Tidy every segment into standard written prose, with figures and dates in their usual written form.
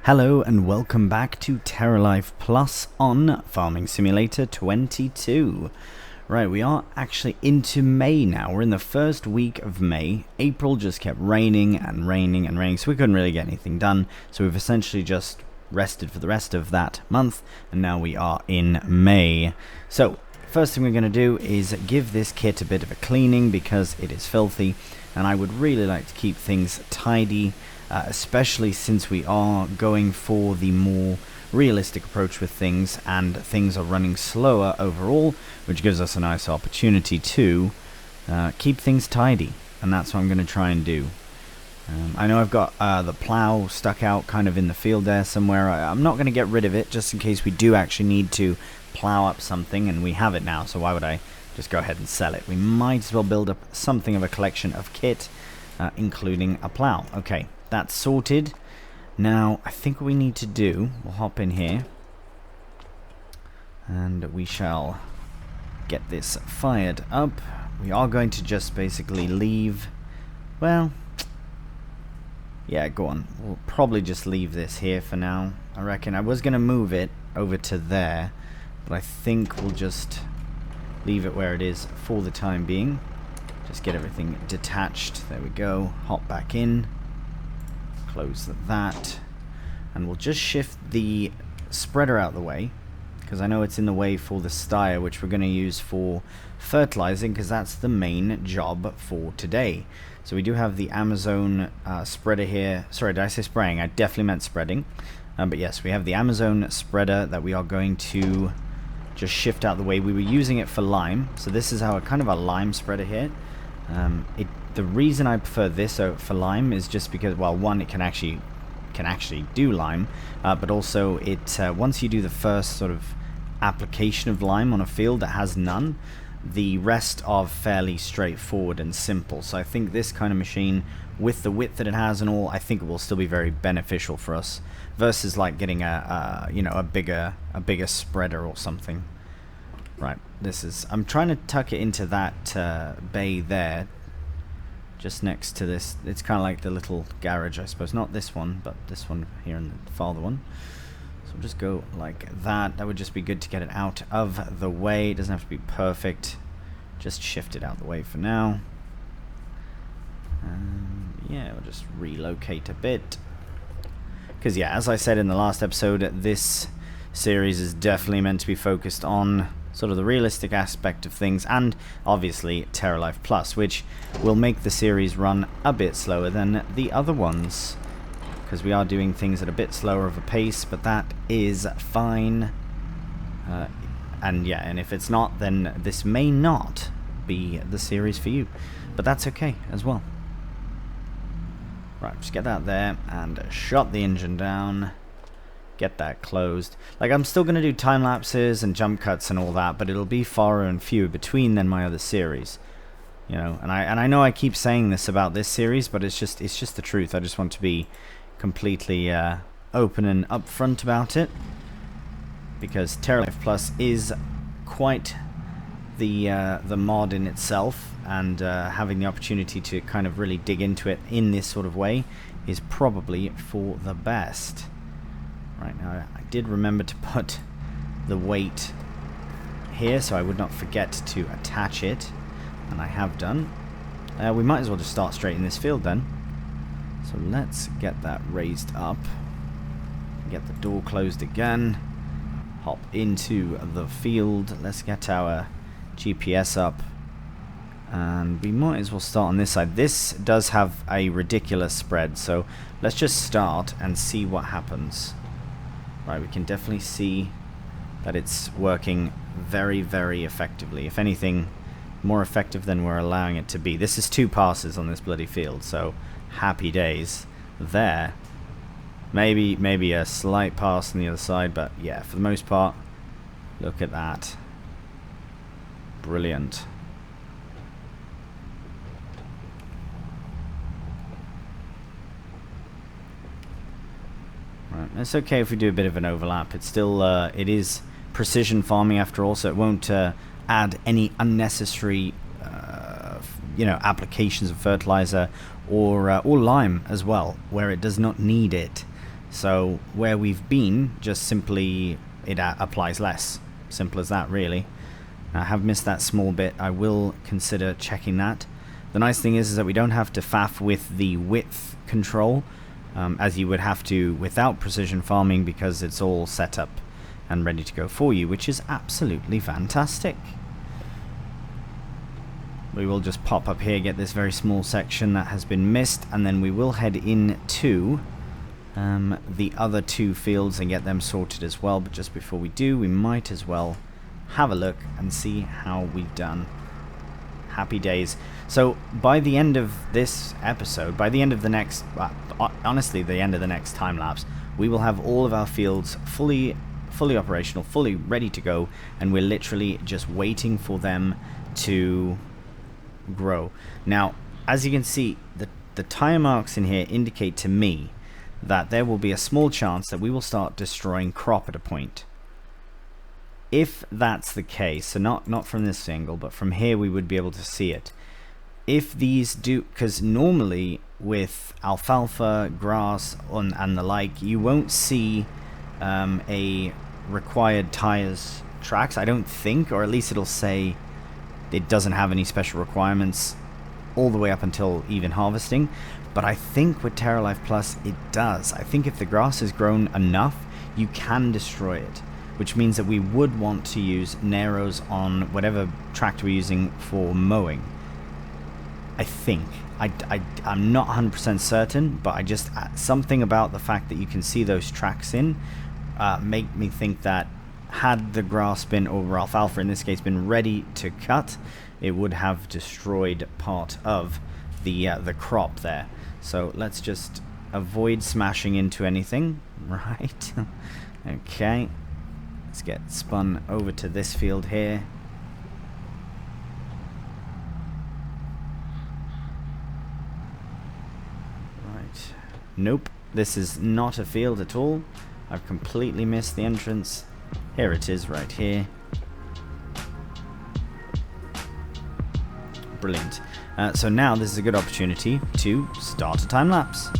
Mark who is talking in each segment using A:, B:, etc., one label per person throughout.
A: Hello and welcome back to TerraLife Plus on Farming Simulator 22. Right, we are actually into May now. We're in the first week of May. April just kept raining and raining and raining, so we couldn't really get anything done. So we've essentially just rested for the rest of that month, and now we are in May. So, first thing we're going to do is give this kit a bit of a cleaning because it is filthy, and I would really like to keep things tidy. Especially since we are going for the more realistic approach with things, and things are running slower overall, which gives us a nice opportunity to keep things tidy, and that's what I'm going to try and do. I know I've got the plow stuck out kind of in the field there somewhere. I'm not going to get rid of it just in case we do actually need to plow up something, and we have it now, so why would I just go ahead and sell it? We might as well build up something of a collection of kit, including a plow. Okay. That's sorted. Now, I think what we need to do, we'll hop in here, and we shall get this fired up. We are going to just basically leave, well, yeah, go on. We'll probably just leave this here for now. I reckon I was going to move it over to there, but I think we'll just leave it where it is for the time being. Just get everything detached. There we go. Hop back in. Close that, and we'll just shift the spreader out of the way because I know it's in the way for the stire, which we're going to use for fertilizing because that's the main job for today. So we do have the Amazon spreader here. Sorry, did I say spraying? I definitely meant spreading. But yes, we have the Amazon spreader that we are going to just shift out of the way. We were using it for lime, so this is our kind of a lime spreader here. The reason I prefer this for lime is just because, well, one, it can actually do lime, but also it once you do the first sort of application of lime on a field that has none, the rest are fairly straightforward and simple. So I think this kind of machine, with the width that it has and all, I think it will still be very beneficial for us versus like getting a bigger spreader or something. Right, I'm trying to tuck it into that bay there, just next to this. It's kind of like the little garage, I suppose. Not this one, but this one here and the farther one. So we'll just go like that. That would just be good to get it out of the way. It doesn't have to be perfect. Just shift it out of the way for now. Yeah, we'll just relocate a bit. Because, yeah, as I said in the last episode, this series is definitely meant to be focused on sort of the realistic aspect of things, and obviously TerraLife Plus, which will make the series run a bit slower than the other ones, because we are doing things at a bit slower of a pace, but that is fine. And yeah, and if it's not, then this may not be the series for you, but that's okay as well. Right, just get that there and shut the engine down. Get that closed. Like, I'm still going to do time lapses and jump cuts and all that, but it'll be far and few between than my other series, you know. And I know I keep saying this about this series, but it's just the truth. I just want to be completely open and upfront about it, because TerraLife Plus is quite the mod in itself, and having the opportunity to kind of really dig into it in this sort of way is probably for the best. Right, now I did remember to put the weight here so I would not forget to attach it, and I have done. We might as well just start straight in this field then. So let's get that raised up, get the door closed again, hop into the field. Let's get our GPS up, and we might as well start on this side. This does have a ridiculous spread, so let's just start and see what happens. Right, we can definitely see that it's working very, very effectively. If anything, more effective than we're allowing it to be. This is 2 passes on this bloody field, so happy days there. Maybe a slight pass on the other side, but yeah, for the most part, look at that. Brilliant. Right, it's okay if we do a bit of an overlap. It's still, it is precision farming after all, so it won't add any unnecessary, applications of fertilizer or lime as well, where it does not need it. So where we've been, just simply it applies less. Simple as that, really. I have missed that small bit. I will consider checking that. The nice thing is that we don't have to faff with the width control, as you would have to without precision farming, because it's all set up and ready to go for you, which is absolutely fantastic. We will just pop up here, get this very small section that has been missed, and then we will head into the other two fields and get them sorted as well. But just before we do, we might as well have a look and see how we've done. Happy days. So by the end of this episode, by the end of the next, honestly, the end of the next time lapse, we will have all of our fields fully operational, fully ready to go, and we're literally just waiting for them to grow. Now, as you can see, the tire marks in here indicate to me that there will be a small chance that we will start destroying crop at a point. If that's the case, so not from this angle, but from here we would be able to see it. If these do, because normally with alfalfa, grass, and the like, you won't see a required tires tracks, I don't think, or at least it'll say it doesn't have any special requirements all the way up until even harvesting. But I think with TerraLife Plus it does. I think if the grass has grown enough, you can destroy it, which means that we would want to use narrows on whatever tractor we're using for mowing. I think. I'm not 100% certain, but I just, something about the fact that you can see those tracks in make me think that had the grass been, or alfalfa in this case, been ready to cut, it would have destroyed part of the crop there. So let's just avoid smashing into anything. Right. Okay. Let's get spun over to this field here. Right. Nope. This is not a field at all. I've completely missed the entrance. Here it is, right here. Brilliant. So now this is a good opportunity to start a time lapse.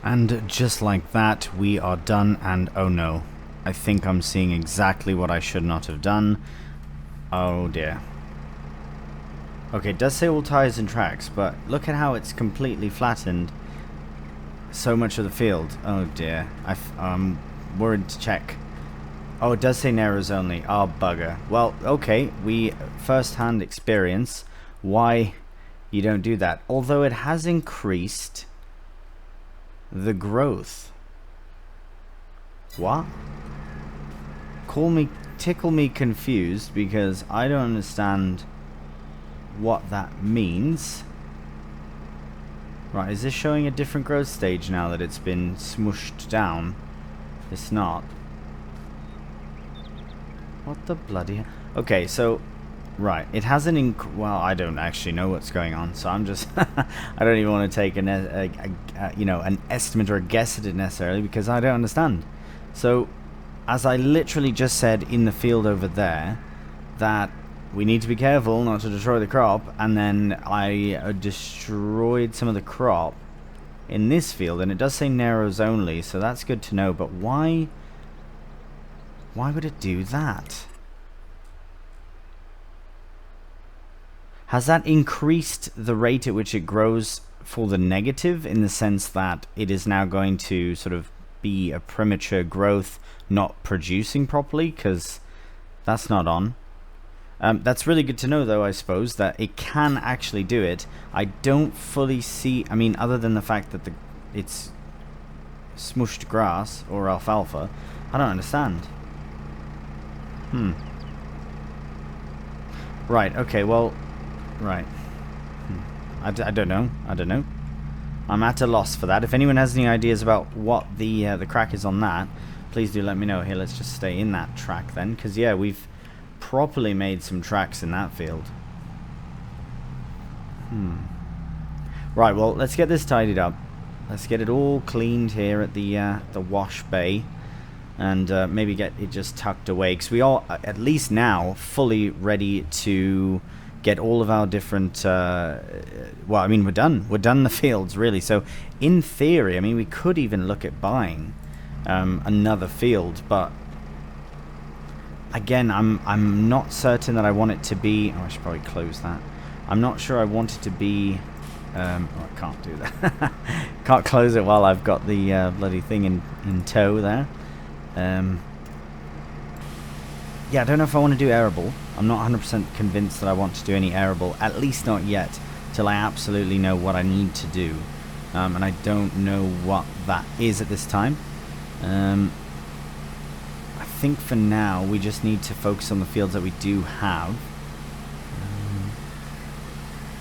A: And just like that, we are done, and oh no, I think I'm seeing exactly what I should not have done. Oh dear. Okay, it does say all tires and tracks, but look at how it's completely flattened so much of the field. Oh dear, I'm worried to check. Oh, it does say narrows only. Oh, bugger. Well, okay, we first-hand experience why you don't do that. Although it has increased the growth. What? Tickle me confused, because I don't understand what that means. Right, is this showing a different growth stage now that it's been smooshed down? It's not. What the bloody... Okay, so... Right, it hasn't well, I don't actually know what's going on, so I'm just... I don't even want to take an estimate or a guess at it necessarily, because I don't understand. So, as I literally just said in the field over there, that we need to be careful not to destroy the crop, and then I destroyed some of the crop in this field, and it does say narrows only, so that's good to know, but why would it do that? Has that increased the rate at which it grows for the negative, in the sense that it is now going to sort of be a premature growth, not producing properly? Because that's not on. That's really good to know, though, I suppose, that it can actually do it. I don't fully see... I mean, other than the fact that it's smushed grass or alfalfa, I don't understand. Right, okay, well... Right. I don't know. I'm at a loss for that. If anyone has any ideas about what the crack is on that, please do let me know. Here, let's just stay in that track then, because yeah, we've properly made some tracks in that field. Right, well, let's get this tidied up. Let's get it all cleaned here at the wash bay. And maybe get it just tucked away. Because we are, at least now, fully ready to get all of our different... well, I mean, we're done. We're done the fields, really. So, in theory, I mean, we could even look at buying another field. But, again, I'm not certain that I want it to be... Oh, I should probably close that. I'm not sure I want it to be... oh, I can't do that. Can't close it while I've got the bloody thing in tow there. Yeah, I don't know if I want to do arable. I'm not 100% convinced that I want to do any arable, at least not yet, till I absolutely know what I need to do. And I don't know what that is at this time. I think for now we just need to focus on the fields that we do have.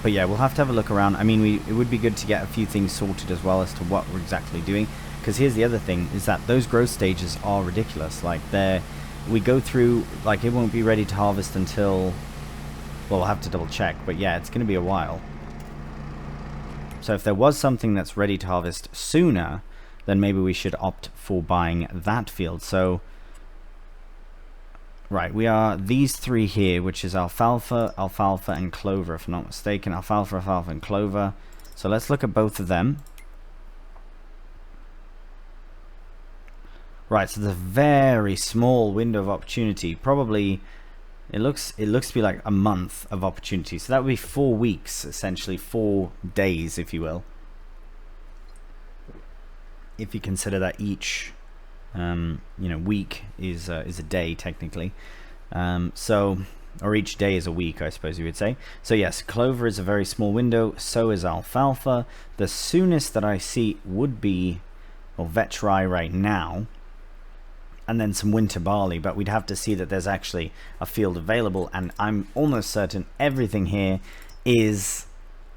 A: But yeah, we'll have to have a look around. I mean, it would be good to get a few things sorted as well as to what we're exactly doing. Because here's the other thing, is that those growth stages are ridiculous. Like, we go through, like, it won't be ready to harvest until, well, we'll have to double check. But yeah, it's going to be a while. So if there was something that's ready to harvest sooner, then maybe we should opt for buying that field. So, right, we are these three here, which is alfalfa, alfalfa, and clover, if I'm not mistaken. Alfalfa, alfalfa, and clover. So let's look at both of them. Right, so there's a very small window of opportunity. Probably, it looks to be like a month of opportunity. So that would be 4 weeks, essentially 4 days, if you will. If you consider that each, week is a day technically. So, or each day is a week, I suppose you would say. So yes, clover is a very small window. So is alfalfa. The soonest that I see would be, well, vetch rye right now. And then some winter barley, but we'd have to see that there's actually a field available, and I'm almost certain everything here is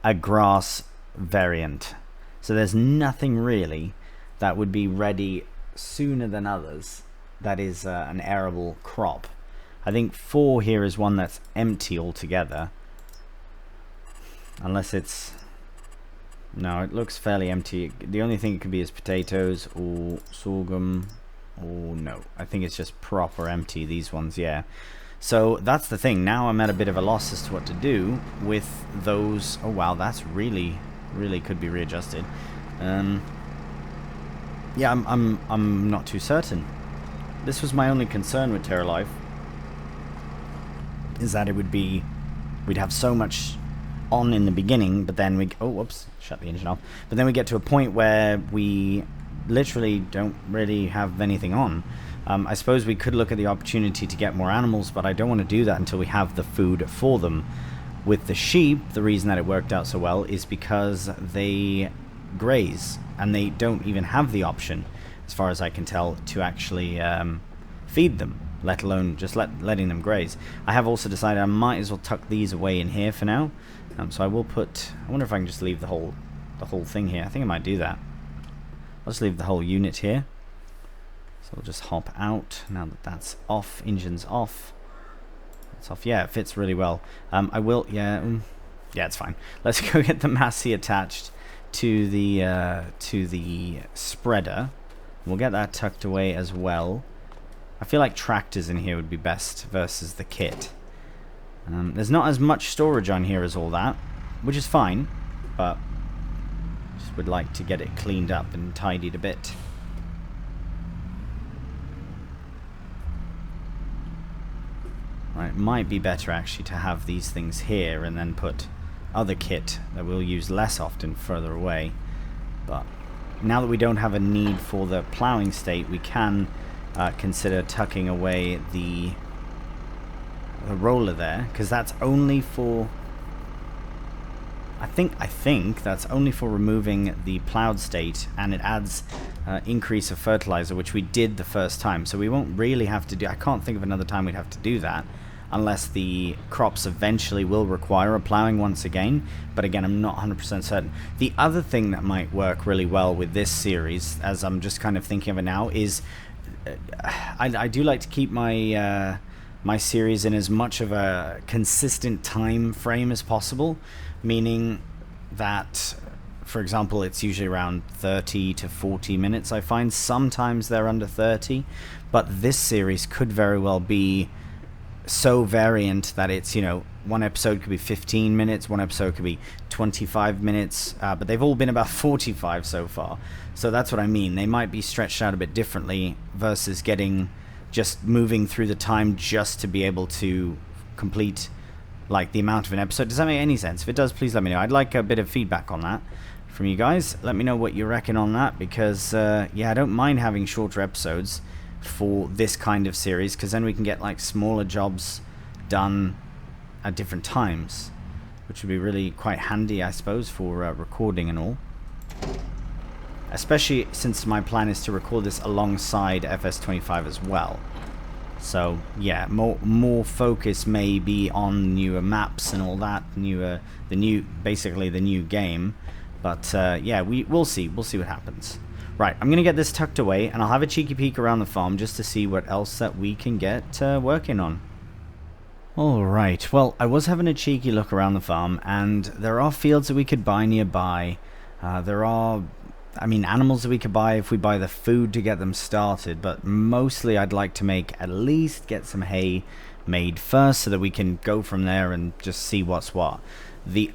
A: a grass variant. So there's nothing really that would be ready sooner than others that is an arable crop. I think 4 here is one that's empty altogether. Unless it's... No, it looks fairly empty. The only thing it could be is potatoes or sorghum. Oh no, I think it's just proper empty, these ones, yeah. So that's the thing. Now I'm at a bit of a loss as to what to do with those. Oh wow, that's really could be readjusted. Yeah, I'm not too certain. This was my only concern with TerraLife, is that it would be, we'd have so much on in the beginning, but then we, oh whoops, shut the engine off. But then we get to a point where we literally don't really have anything on. I suppose we could look at the opportunity to get more animals, but I don't want to do that until we have the food for them. With the sheep, the reason that it worked out so well is because they graze, and they don't even have the option, as far as I can tell, to actually feed them, let alone just letting them graze. I have also decided I might as well tuck these away in here for now. So I will put, I wonder if I can just leave the whole thing here. I think I might do that. I'll just leave the whole unit here. So we'll just hop out now that that's off. Engine's off. It's off. Yeah, it fits really well. I will. Yeah, it's fine. Let's go get the Massey attached to the spreader. We'll get that tucked away as well. I feel like tractors in here would be best versus the kit. There's not as much storage on here as all that, which is fine, but just would like to get it cleaned up and tidied a bit. Right, it might be better actually to have these things here and then put other kit that we'll use less often further away. But now that we don't have a need for the ploughing state, we can consider tucking away the roller there, because that's only for, I think that's only for removing the plowed state, and it adds increase of fertilizer, which we did the first time, so we won't really have to do, I can't think of another time we'd have to do that, unless the crops eventually will require a plowing once again, but again, I'm not 100% certain. The other thing that might work really well with this series, as I'm just kind of thinking of it now, is I do like to keep my my series in as much of a consistent time frame as possible. meaning that, for example, it's usually around 30 to 40 minutes. I find sometimes they're under 30, but this series could very well be so variant that it's, you know, one episode could be 15 minutes, one episode could be 25 minutes, but they've all been about 45 so far. So that's what I mean. They might be stretched out a bit differently versus just moving through the time just to be able to complete like the amount of an episode. Does that make any sense? If it does, please let me know. I'd like a bit of feedback on that from you guys. Let me know what you reckon on that, because yeah, I don't mind having shorter episodes for this kind of series, because then we can get like smaller jobs done at different times, which would be really quite handy, I suppose, for recording and all. Especially since my plan is to record this alongside FS25 as well. So yeah, more focus may be on newer maps and all that, basically the new game. But yeah, we'll see what happens. Right, I'm gonna get this tucked away, and I'll have a cheeky peek around the farm just to see what else that we can get working on. Alright, well, I was having a cheeky look around the farm, and there are fields that we could buy nearby. There are, I mean, animals that we could buy if we buy the food to get them started, but mostly I'd like to at least get some hay made first so that we can go from there and just see what's what. The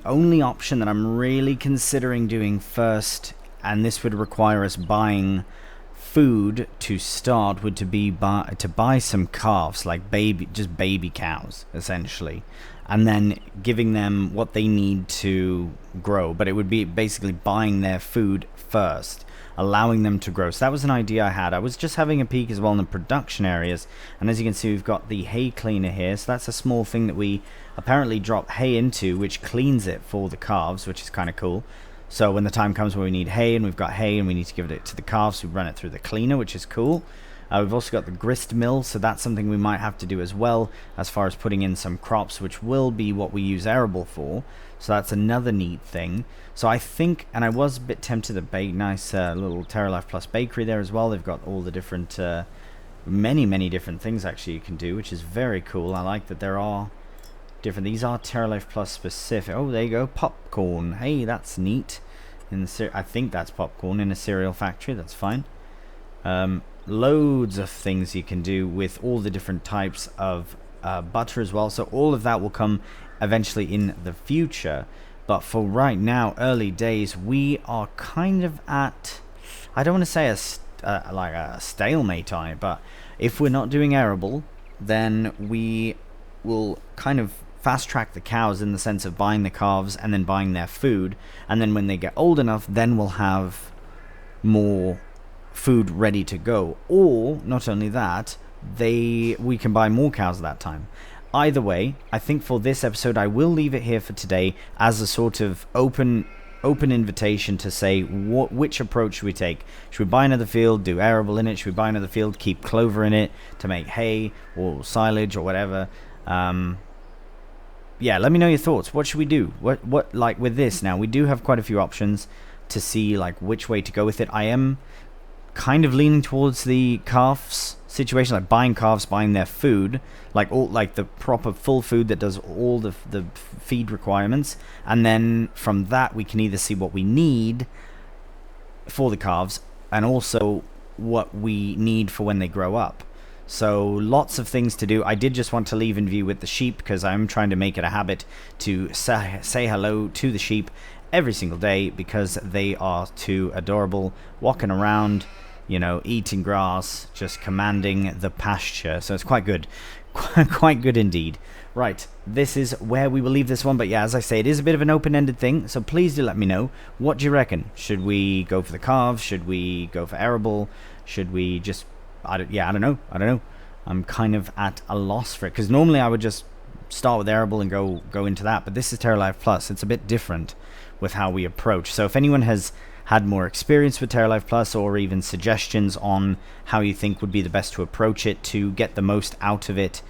A: only option that I'm really considering doing first, and this would require us buying food to start, would to buy some calves, like baby cows essentially, and then giving them what they need to grow. But it would be basically buying their food first, allowing them to grow. So that was an idea I had. I was just having a peek as well in the production areas, and as you can see, we've got the hay cleaner here. So that's a small thing that we apparently drop hay into, which cleans it for the calves, which is kind of cool. So when the time comes where we need hay, and we've got hay and we need to give it to the calves, we run it through the cleaner, which is cool. We've also got the grist mill, so that's something we might have to do as well, as far as putting in some crops, which will be what we use arable for. So that's another neat thing. So I think, and I was a bit tempted to bake nice little TerraLife Plus bakery there as well. They've got all the different, many different things actually you can do, which is very cool. I like that there are different. These are TerraLife Plus specific. Oh, there you go, popcorn. Hey, that's neat. I think that's popcorn in a cereal factory. That's fine. Loads of things you can do with all the different types of butter as well. So all of that will come eventually in the future. But for right now, early days, we are kind of at, I don't want to say like a stalemate on it, but if we're not doing arable, then we will kind of fast track the cows in the sense of buying the calves and then buying their food, and then when they get old enough, then we'll have more food ready to go. Or not only that, we can buy more cows at that time. Either way, I think for this episode I will leave it here for today as a sort of open invitation to say which approach should we take. Should we buy another field, do arable in it? Should we buy another field, keep clover in it to make hay or silage or whatever? Yeah, let me know your thoughts. What should we do? What like with this now? We do have quite a few options to see like which way to go with it. I am kind of leaning towards the calves situation, like buying calves, buying their food, like the proper full food that does all the feed requirements, and then from that we can either see what we need for the calves and also what we need for when they grow up. So lots of things to do. I did just want to leave in view with the sheep because I'm trying to make it a habit to say hello to the sheep every single day because they are too adorable, walking around, you know, eating grass, just commanding the pasture. So it's quite good. Quite good indeed. Right, this is where we will leave this one. But yeah, as I say, it is a bit of an open-ended thing. So please do let me know. What do you reckon? Should we go for the calves? Should we go for arable? Should we just... I don't know. I'm kind of at a loss for it. Because normally I would just start with arable and go into that. But this is TerraLife Plus. It's a bit different with how we approach. So if anyone has had more experience with TerraLife Plus or even suggestions on how you think would be the best to approach it to get the most out of it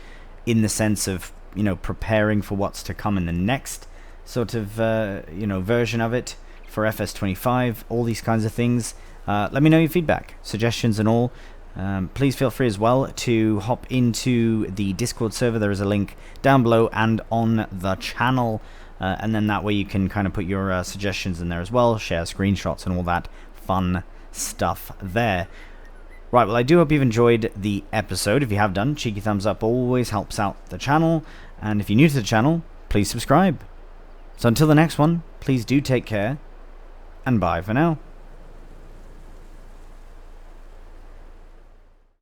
A: in the sense of, you know, preparing for what's to come in the next sort of, you know, version of it for FS25, all these kinds of things, let me know your feedback, suggestions and all. Please feel free as well to hop into the Discord server. There is a link down below and on the channel. and then that way you can kind of put your suggestions in there as well, share screenshots and all that fun stuff there. Right, well, I do hope you've enjoyed the episode. If you have done, cheeky thumbs up always helps out the channel, and if you're new to the channel, please subscribe. So until the next one, please do take care, and bye for now.